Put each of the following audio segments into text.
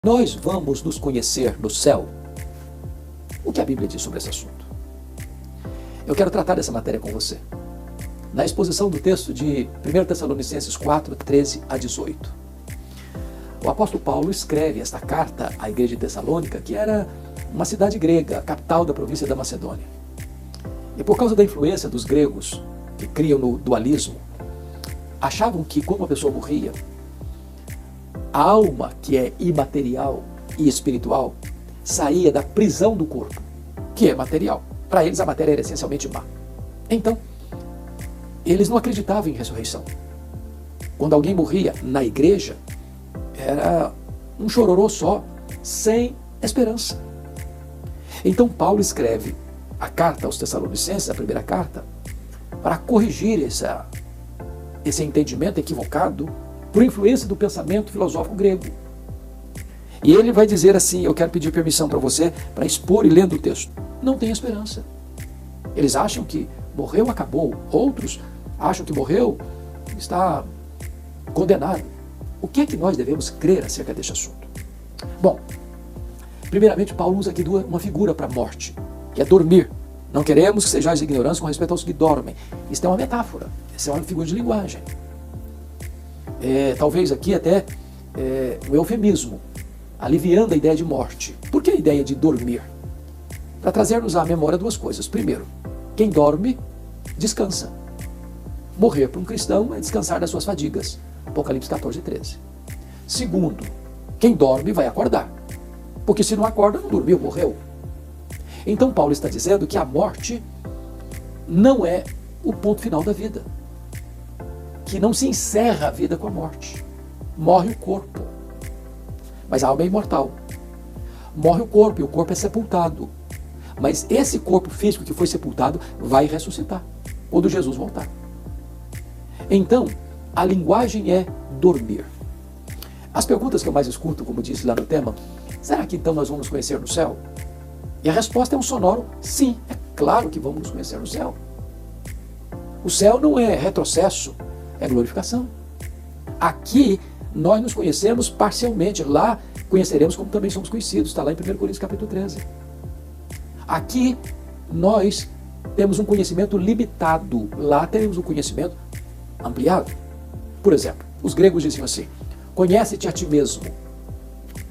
Nós vamos nos conhecer no céu? O que a Bíblia diz sobre esse assunto? Eu quero tratar dessa matéria com você, na exposição do texto de 1 Tessalonicenses 4, 13 a 18. O apóstolo Paulo escreve esta carta à igreja de Tessalônica, que era uma cidade grega, a capital da província da Macedônia. E por causa da influência dos gregos, que criam no dualismo, achavam que quando uma pessoa morria, a alma, que é imaterial e espiritual, saía da prisão do corpo, que é material. Para eles a matéria era essencialmente má. Então, eles não acreditavam em ressurreição. Quando alguém morria na igreja, era um chororô só, sem esperança. Então Paulo escreve a carta aos Tessalonicenses, a primeira carta, para corrigir esse entendimento equivocado por influência do pensamento filosófico grego. E ele vai dizer assim, eu quero pedir permissão para você para expor e lendo o texto. Não tem esperança. Eles acham que morreu, acabou. Outros acham que morreu, está condenado. O que é que nós devemos crer acerca deste assunto? Bom, primeiramente Paulo usa aqui uma figura para a morte, que é dormir. Não queremos que sejais ignorantes com respeito aos que dormem. Isso é uma metáfora, isso é uma figura de linguagem. Talvez aqui até um eufemismo, aliviando a ideia de morte. Por que a ideia de dormir? Para trazer-nos à memória duas coisas. Primeiro, quem dorme, descansa. Morrer para um cristão é descansar das suas fadigas. Apocalipse 14, 13. Segundo, quem dorme vai acordar. Porque se não acorda, não dormiu, morreu. Então Paulo está dizendo que a morte não é o ponto final da vida. Que não se encerra a vida com a morte. Morre o corpo. Mas a alma é imortal. Morre o corpo e o corpo é sepultado. Mas esse corpo físico que foi sepultado vai ressuscitar quando Jesus voltar. Então, a linguagem é dormir. As perguntas que eu mais escuto, como disse lá no tema, será que então nós vamos nos conhecer no céu? E a resposta é um sonoro sim, é claro que vamos nos conhecer no céu. O céu não é retrocesso, é glorificação. Aqui nós nos conhecemos parcialmente, lá conheceremos como também somos conhecidos, está lá em 1 Coríntios capítulo 13. Aqui nós temos um conhecimento limitado, lá teremos um conhecimento ampliado. Por exemplo, os gregos diziam assim, conhece-te a ti mesmo.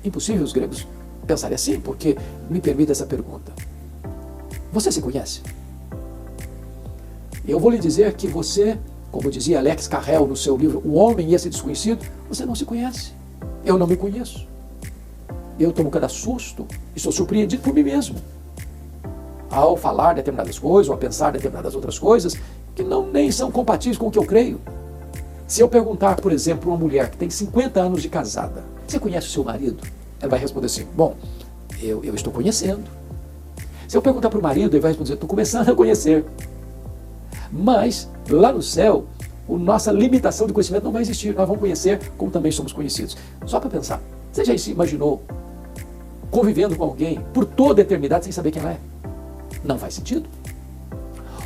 Impossível os gregos pensarem assim, porque me permita essa pergunta. Você se conhece? Eu vou lhe dizer que você, como dizia Alex Carrel no seu livro O Homem e Esse Desconhecido, você não se conhece. Eu não me conheço. Eu tomo cada susto e sou surpreendido por mim mesmo. Ao falar determinadas coisas, ou a pensar determinadas outras coisas, que nem são compatíveis com o que eu creio. Se eu perguntar, por exemplo, uma mulher que tem 50 anos de casada, você conhece o seu marido? Ela vai responder assim, bom, eu estou conhecendo. Se eu perguntar para o marido, ele vai responder, estou começando a conhecer. Mas, lá no céu, a nossa limitação de conhecimento não vai existir. Nós vamos conhecer como também somos conhecidos. Só para pensar, você já se imaginou convivendo com alguém por toda a eternidade sem saber quem ela é? Não faz sentido.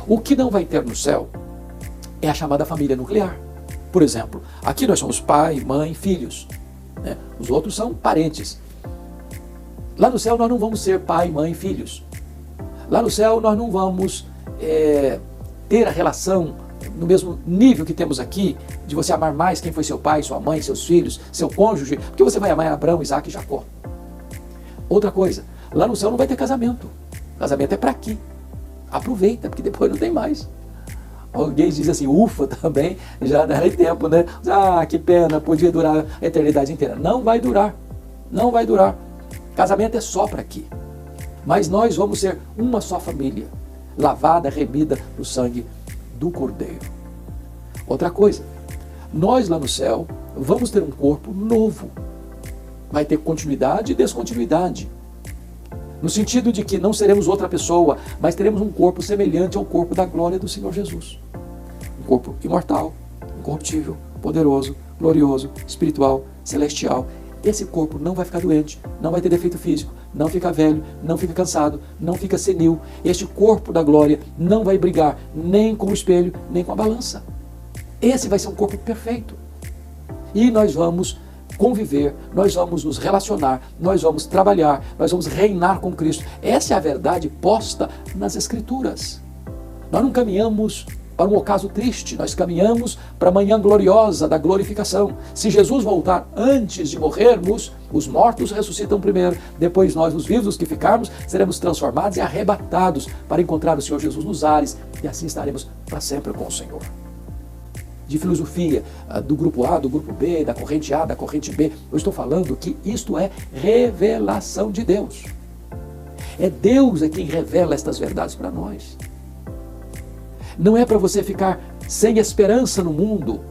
O que não vai ter no céu é a chamada família nuclear. Por exemplo, aqui nós somos pai, mãe, filhos. Né? Os outros são parentes. Lá no céu nós não vamos ser pai, mãe, filhos. Lá no céu nós não vamos ter a relação no mesmo nível que temos aqui, de você amar mais quem foi seu pai, sua mãe, seus filhos, seu cônjuge, porque você vai amar Abraão, Isaac e Jacó. Outra coisa, lá no céu não vai ter casamento. Casamento é para aqui. Aproveita, porque depois não tem mais. Alguém diz assim, ufa, também, já dá tempo, né? Ah, que pena, podia durar a eternidade inteira. Não vai durar. Não vai durar. Casamento é só para aqui. Mas nós vamos ser uma só família, lavada, remida no sangue do Cordeiro. Outra coisa, nós lá no céu vamos ter um corpo novo. Vai ter continuidade e descontinuidade. No sentido de que não seremos outra pessoa, mas teremos um corpo semelhante ao corpo da glória do Senhor Jesus. Um corpo imortal, incorruptível, poderoso, glorioso, espiritual, celestial. Esse corpo não vai ficar doente, não vai ter defeito físico, não fica velho, não fica cansado, não fica senil. Este corpo da glória não vai brigar nem com o espelho, nem com a balança. Esse vai ser um corpo perfeito. E nós vamos conviver, nós vamos nos relacionar, nós vamos trabalhar, nós vamos reinar com Cristo. Essa é a verdade posta nas Escrituras. Nós não caminhamos para um ocaso triste, nós caminhamos para a manhã gloriosa da glorificação. Se Jesus voltar antes de morrermos, os mortos ressuscitam primeiro, depois nós, os vivos, os que ficarmos, seremos transformados e arrebatados para encontrar o Senhor Jesus nos ares, e assim estaremos para sempre com o Senhor. De filosofia do grupo A, do grupo B, da corrente A, da corrente B, eu estou falando que isto é revelação de Deus. É Deus quem revela estas verdades para nós. Não é para você ficar sem esperança no mundo,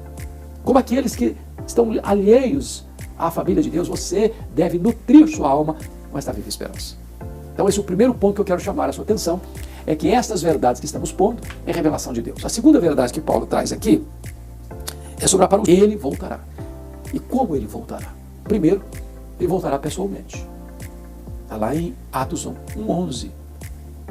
como aqueles que estão alheios à família de Deus. Você deve nutrir sua alma com esta viva esperança. Então esse é o primeiro ponto que eu quero chamar a sua atenção, é que estas verdades que estamos pondo é revelação de Deus. A segunda verdade que Paulo traz aqui é sobre a palavra. Ele voltará. E como ele voltará? Primeiro, ele voltará pessoalmente. Está lá em Atos 1:11.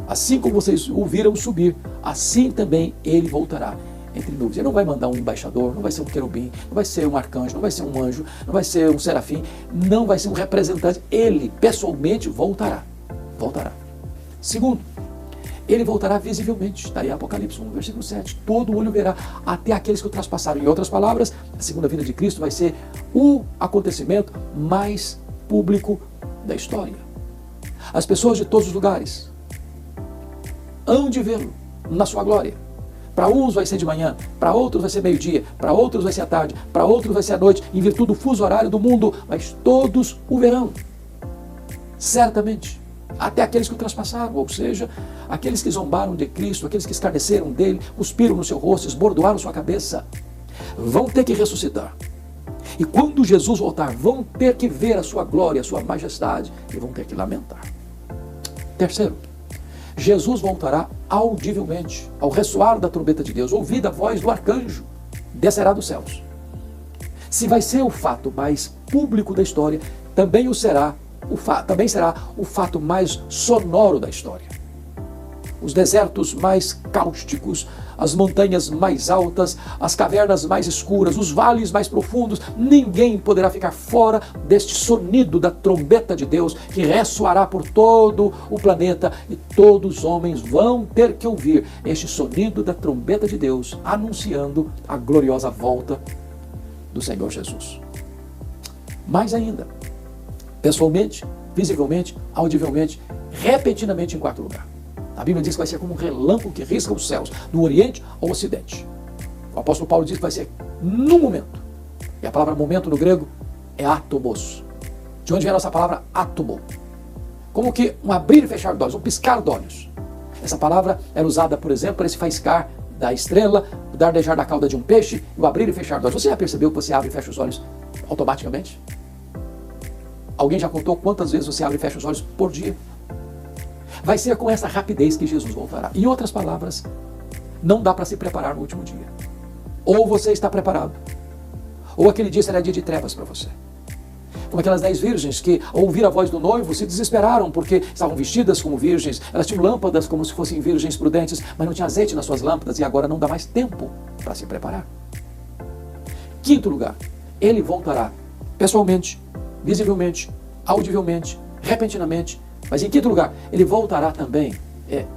Assim como vocês o viram subir, assim também ele voltará entre nuvens. Ele não vai mandar um embaixador, não vai ser um querubim, não vai ser um arcanjo, não vai ser um anjo, não vai ser um serafim, não vai ser um representante. Ele pessoalmente voltará. Voltará. Segundo, ele voltará visivelmente. Está aí Apocalipse 1, versículo 7. Todo olho verá, até aqueles que o traspassaram. Em outras palavras, a segunda vinda de Cristo vai ser o acontecimento mais público da história. As pessoas de todos os lugares hão de vê-lo na sua glória. Para uns vai ser de manhã, para outros vai ser meio-dia, para outros vai ser à tarde, para outros vai ser à noite, em virtude do fuso horário do mundo, mas todos o verão. Certamente. Até aqueles que o traspassaram, ou seja, aqueles que zombaram de Cristo, aqueles que escarneceram dele, cuspiram no seu rosto, esbordoaram sua cabeça, vão ter que ressuscitar. E quando Jesus voltar, vão ter que ver a sua glória, a sua majestade, e vão ter que lamentar. Terceiro, Jesus voltará audivelmente, ao ressoar da trombeta de Deus, ouvida a voz do arcanjo, descerá dos céus. Se vai ser o fato mais público da história, também será o fato mais sonoro da história. Os desertos mais cáusticos, as montanhas mais altas, as cavernas mais escuras, os vales mais profundos, ninguém poderá ficar fora deste sonido da trombeta de Deus que ressoará por todo o planeta, e todos os homens vão ter que ouvir este sonido da trombeta de Deus anunciando a gloriosa volta do Senhor Jesus. Mais ainda, pessoalmente, visivelmente, audivelmente, repentinamente, em quarto lugar. A Bíblia diz que vai ser como um relâmpago que risca os céus, no Oriente ou Ocidente. O apóstolo Paulo diz que vai ser num momento. E a palavra momento no grego é átomos. De onde vem a nossa palavra átomo? Como que um abrir e fechar de olhos, um piscar de olhos. Essa palavra era usada, por exemplo, para esse faiscar da estrela, o dardejar da cauda de um peixe, e o abrir e fechar de olhos. Você já percebeu que você abre e fecha os olhos automaticamente? Alguém já contou quantas vezes você abre e fecha os olhos por dia? Vai ser com essa rapidez que Jesus voltará. Em outras palavras, não dá para se preparar no último dia. Ou você está preparado, ou aquele dia será dia de trevas para você. Como aquelas 10 virgens que, ao ouvir a voz do noivo, se desesperaram porque estavam vestidas como virgens, elas tinham lâmpadas como se fossem virgens prudentes, mas não tinha azeite nas suas lâmpadas e agora não dá mais tempo para se preparar. Quinto lugar, ele voltará pessoalmente, visivelmente, audivelmente, repentinamente, mas em quinto lugar, ele voltará também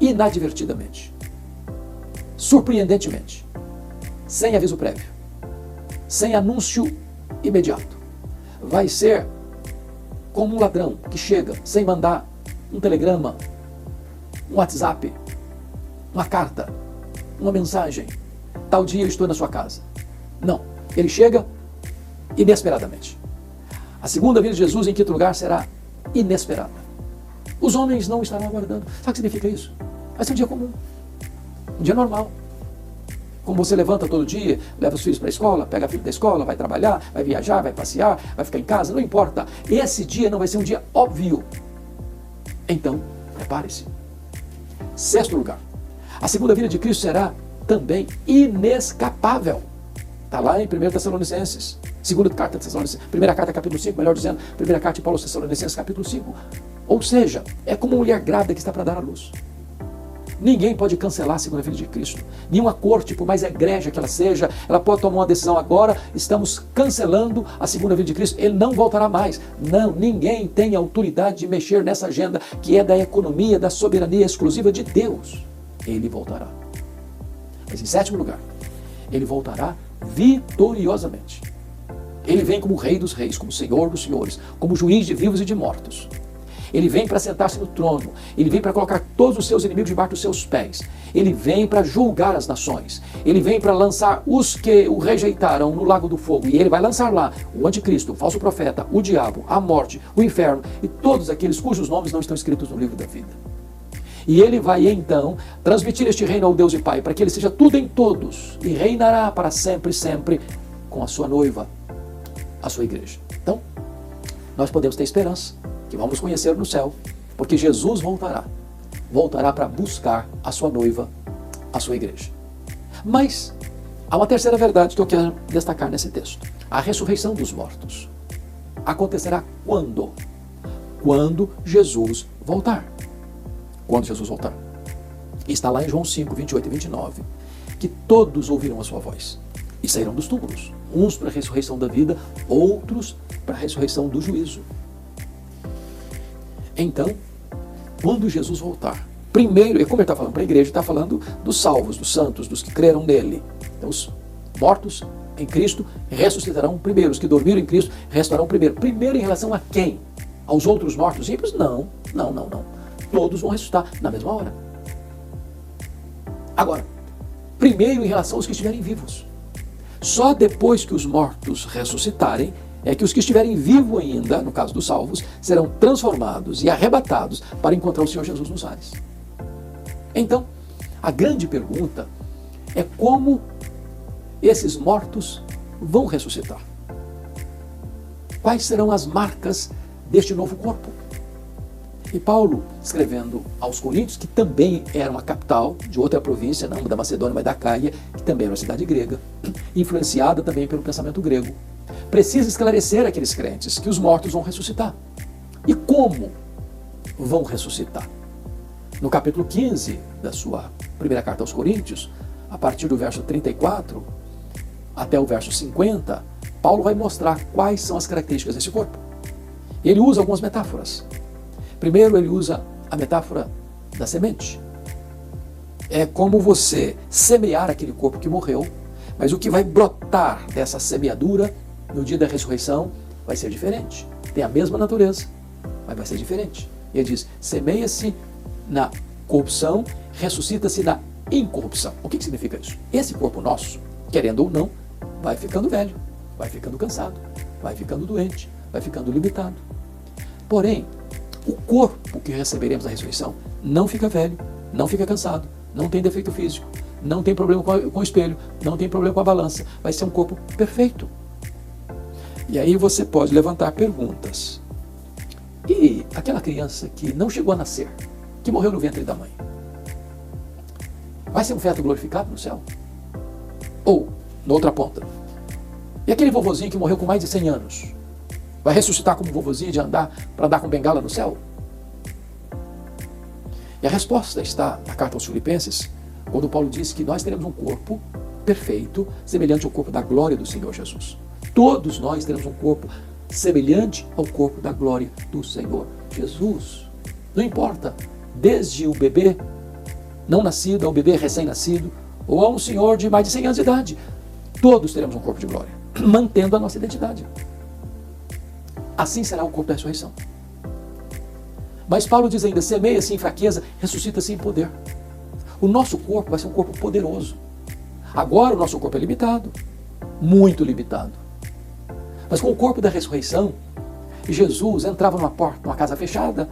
inadvertidamente, surpreendentemente, sem aviso prévio, sem anúncio imediato. Vai ser como um ladrão que chega sem mandar um telegrama, um WhatsApp, uma carta, uma mensagem. Tal dia eu estou na sua casa. Não, ele chega inesperadamente. A segunda vinda de Jesus, em quinto lugar, será inesperada. Os homens não estarão aguardando. Sabe o que significa isso? Vai ser um dia comum, um dia normal. Como você levanta todo dia, leva os filhos para a escola, pega a filha da escola, vai trabalhar, vai viajar, vai passear, vai ficar em casa, não importa. Esse dia não vai ser um dia óbvio. Então, prepare-se. Sexto lugar, a segunda vinda de Cristo será também inescapável. Está lá em 1 Tessalonicenses, segunda carta de Tessalonicenses, primeira carta capítulo 5, melhor dizendo, primeira carta de Paulo aos Tessalonicenses capítulo 5. Ou seja, é como uma mulher grávida que está para dar à luz. Ninguém pode cancelar a segunda vinda de Cristo. Nenhuma corte, por mais egrégia que ela seja, ela pode tomar uma decisão agora, estamos cancelando a segunda vinda de Cristo, ele não voltará mais. Não, ninguém tem autoridade de mexer nessa agenda que é da economia, da soberania exclusiva de Deus. Ele voltará. Mas em sétimo lugar, ele voltará vitoriosamente. Ele vem como Rei dos Reis, como Senhor dos Senhores, como juiz de vivos e de mortos. Ele vem para sentar-se no trono. Ele vem para colocar todos os seus inimigos debaixo dos seus pés. Ele vem para julgar as nações. Ele vem para lançar os que o rejeitaram no lago do fogo. E ele vai lançar lá o anticristo, o falso profeta, o diabo, a morte, o inferno e todos aqueles cujos nomes não estão escritos no livro da vida. E ele vai então transmitir este reino ao Deus e Pai, para que ele seja tudo em todos e reinará para sempre, sempre com a sua noiva, a sua igreja. Então, nós podemos ter esperança que vamos conhecer no céu, porque Jesus voltará para buscar a sua noiva, a sua igreja. Mas há uma terceira verdade que eu quero destacar nesse texto. A ressurreição dos mortos acontecerá quando? Quando Jesus voltar. Quando Jesus voltar. Está lá em João 5, 28 e 29, que todos ouvirão a sua voz e sairão dos túmulos, uns para a ressurreição da vida, outros para a ressurreição do juízo. Então, quando Jesus voltar, primeiro, e como ele está falando para a igreja, está falando dos salvos, dos santos, dos que creram nele. Então, os mortos em Cristo ressuscitarão primeiro, os que dormiram em Cristo ressuscitarão primeiro. Primeiro em relação a quem? Aos outros mortos ímpios? Não. Todos vão ressuscitar na mesma hora. Agora, primeiro em relação aos que estiverem vivos. Só depois que os mortos ressuscitarem, é que os que estiverem vivos ainda, no caso dos salvos, serão transformados e arrebatados para encontrar o Senhor Jesus nos ares. Então, a grande pergunta é como esses mortos vão ressuscitar. Quais serão as marcas deste novo corpo? E Paulo, escrevendo aos Coríntios, que também era uma capital de outra província, não da Macedônia, mas da Caia, que também era uma cidade grega, influenciada também pelo pensamento grego, precisa esclarecer aqueles crentes que os mortos vão ressuscitar. E como vão ressuscitar? No capítulo 15 da sua primeira carta aos Coríntios, a partir do verso 34 até o verso 50, Paulo vai mostrar quais são as características desse corpo. Ele usa algumas metáforas. Primeiro, ele usa a metáfora da semente. É como você semear aquele corpo que morreu, mas o que vai brotar dessa semeadura no dia da ressurreição vai ser diferente. Tem a mesma natureza, mas vai ser diferente. Ele diz, semeia-se na corrupção, ressuscita-se na incorrupção. O que significa isso? Esse corpo nosso, querendo ou não, vai ficando velho, vai ficando cansado, vai ficando doente, vai ficando limitado. Porém, o corpo que receberemos na ressurreição não fica velho, não fica cansado, não tem defeito físico, não tem problema com o espelho, não tem problema com a balança. Vai ser um corpo perfeito. E aí você pode levantar perguntas. E aquela criança que não chegou a nascer, que morreu no ventre da mãe, vai ser um feto glorificado no céu? Ou, na outra ponta, e aquele vovozinho que morreu com mais de 100 anos? Vai ressuscitar como vovozinho de andar para andar com bengala no céu? E a resposta está na carta aos Filipenses, quando Paulo diz que nós teremos um corpo perfeito, semelhante ao corpo da glória do Senhor Jesus. Todos nós teremos um corpo semelhante ao corpo da glória do Senhor Jesus. Não importa, desde o bebê não nascido ao bebê recém-nascido, ou a um senhor de mais de 100 anos de idade, todos teremos um corpo de glória, mantendo a nossa identidade. Assim será o corpo da ressurreição. Mas Paulo diz ainda, semeia-se em fraqueza, ressuscita-se em poder. O nosso corpo vai ser um corpo poderoso. Agora o nosso corpo é limitado, muito limitado. Mas com o corpo da ressurreição, Jesus entrava numa porta, numa casa fechada,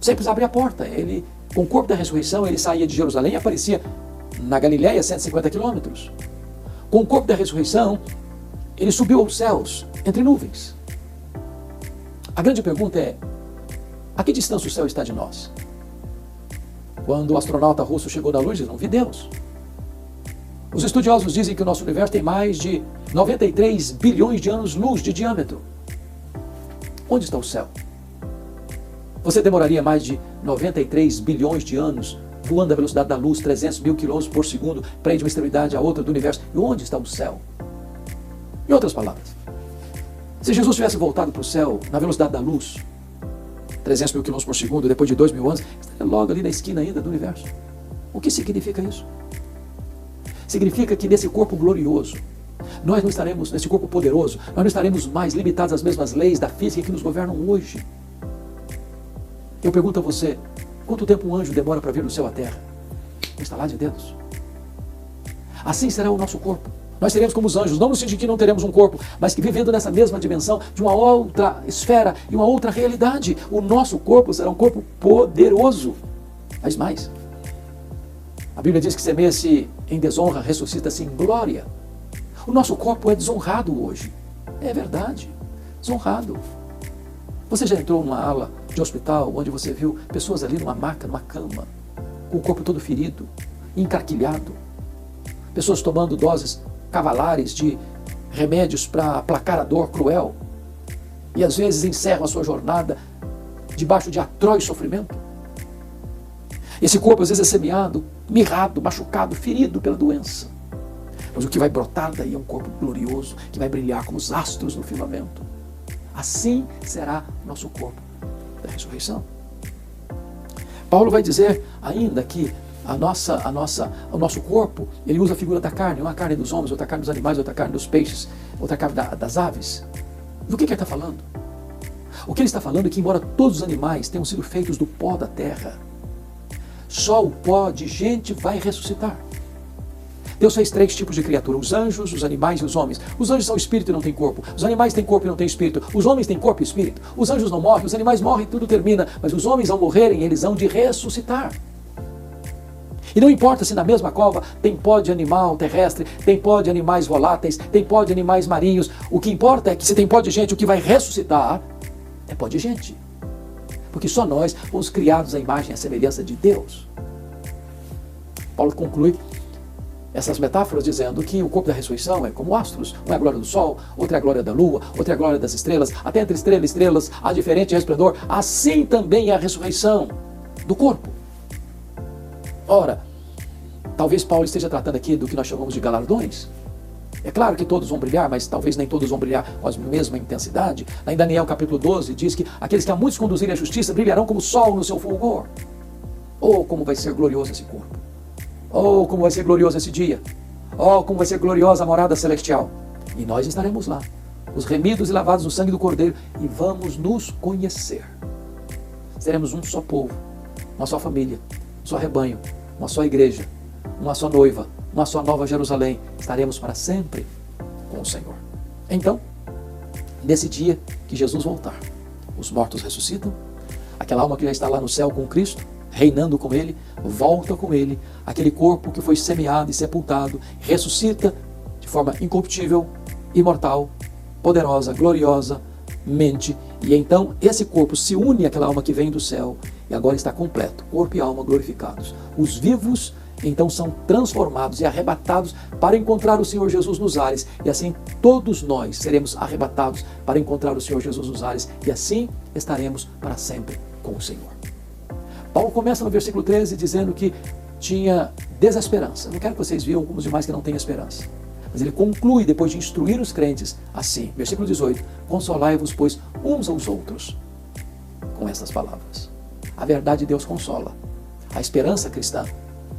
sem precisar abrir a porta. Ele, com o corpo da ressurreição, ele saía de Jerusalém e aparecia na Galileia, 150 quilômetros. Com o corpo da ressurreição, ele subiu aos céus, entre nuvens. A grande pergunta é, a que distância o céu está de nós? Quando o astronauta russo chegou na luz, ele não viu Deus. Os estudiosos dizem que o nosso universo tem mais de 93 bilhões de anos-luz de diâmetro. Onde está o céu? Você demoraria mais de 93 bilhões de anos voando à velocidade da luz, 300 mil quilômetros por segundo, para ir de uma extremidade à outra do universo. E onde está o céu? Em outras palavras, se Jesus tivesse voltado para o céu na velocidade da luz, 300 mil quilômetros por segundo, depois de 2.000 anos, estaria logo ali na esquina ainda do universo. O que significa isso? Significa que nesse corpo glorioso, nós não estaremos, nesse corpo poderoso, nós não estaremos mais limitados às mesmas leis da física que nos governam hoje. Eu pergunto a você, quanto tempo um anjo demora para vir do céu à terra? Um estalar de dedos. Assim será o nosso corpo. Nós seremos como os anjos, não no sentido que não teremos um corpo, mas que vivendo nessa mesma dimensão, de uma outra esfera e uma outra realidade. O nosso corpo será um corpo poderoso. Mas mais, a Bíblia diz que semeia-se em desonra, ressuscita-se em glória. O nosso corpo é desonrado hoje. É verdade, desonrado. Você já entrou numa ala de hospital onde você viu pessoas ali numa maca, numa cama, com o corpo todo ferido, encarquilhado, pessoas tomando doses cavalares de remédios para aplacar a dor cruel e às vezes encerram a sua jornada debaixo de atroz sofrimento? Esse corpo às vezes é semeado, mirrado, machucado, ferido pela doença. Mas o que vai brotar daí é um corpo glorioso que vai brilhar como os astros no firmamento. Assim será nosso corpo da ressurreição. Paulo vai dizer ainda que o nosso corpo, ele usa a figura da carne, uma carne dos homens, outra carne dos animais, outra carne dos peixes, outra carne das aves. Do que ele está falando? O que ele está falando é que embora todos os animais tenham sido feitos do pó da terra, só o pó de gente vai ressuscitar. Deus fez 3 tipos de criatura, os anjos, os animais e os homens. Os anjos são espírito e não têm corpo. Os animais têm corpo e não têm espírito. Os homens têm corpo e espírito. Os anjos não morrem, os animais morrem, tudo termina. Mas os homens, ao morrerem, eles hão de ressuscitar. E não importa se na mesma cova tem pó de animal terrestre, tem pó de animais voláteis, tem pó de animais marinhos. O que importa é que se tem pó de gente, o que vai ressuscitar é pó de gente. Porque só nós fomos criados à imagem e à semelhança de Deus. Paulo conclui essas metáforas dizendo que o corpo da ressurreição é como astros. Um é a glória do sol, outra é a glória da lua, outra é a glória das estrelas. Até entre estrela e estrelas há diferente resplendor. Assim também é a ressurreição do corpo. Ora, talvez Paulo esteja tratando aqui do que nós chamamos de galardões. É claro que todos vão brilhar, mas talvez nem todos vão brilhar com a mesma intensidade. Lá em Daniel capítulo 12 diz que aqueles que a muitos conduzirem à justiça brilharão como o sol no seu fulgor. Oh, como vai ser glorioso esse corpo. Oh, como vai ser glorioso esse dia. Oh, como vai ser gloriosa a morada celestial. E nós estaremos lá, os remidos e lavados no sangue do Cordeiro, e vamos nos conhecer. Seremos um só povo, uma só família, um só rebanho, uma só igreja, uma só noiva, uma só nova Jerusalém. Estaremos para sempre com o Senhor. Então, nesse dia que Jesus voltar, os mortos ressuscitam, aquela alma que já está lá no céu com Cristo, reinando com Ele, volta com Ele, aquele corpo que foi semeado e sepultado, ressuscita de forma incorruptível, imortal, poderosa, gloriosa, mente, e então esse corpo se une àquela alma que vem do céu, e agora está completo, corpo e alma glorificados. Os vivos então são transformados e arrebatados para encontrar o Senhor Jesus nos ares, e assim todos nós seremos arrebatados para encontrar o Senhor Jesus nos ares, e assim estaremos para sempre com o Senhor. Paulo começa no versículo 13 dizendo que tinha desesperança. Não quero que vocês viam como os demais que não têm esperança. Mas ele conclui, depois de instruir os crentes, assim, versículo 18, consolai-vos, pois, uns aos outros, com estas palavras. A verdade de Deus consola. A esperança cristã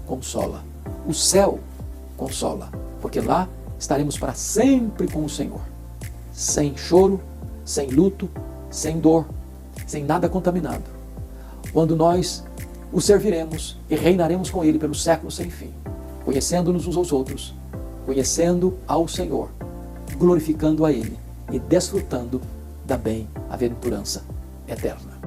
consola. O céu consola. Porque lá estaremos para sempre com o Senhor. Sem choro, sem luto, sem dor, sem nada contaminado. Quando nós o serviremos e reinaremos com Ele pelos séculos sem fim, conhecendo-nos uns aos outros, conhecendo ao Senhor, glorificando a Ele e desfrutando da bem-aventurança eterna.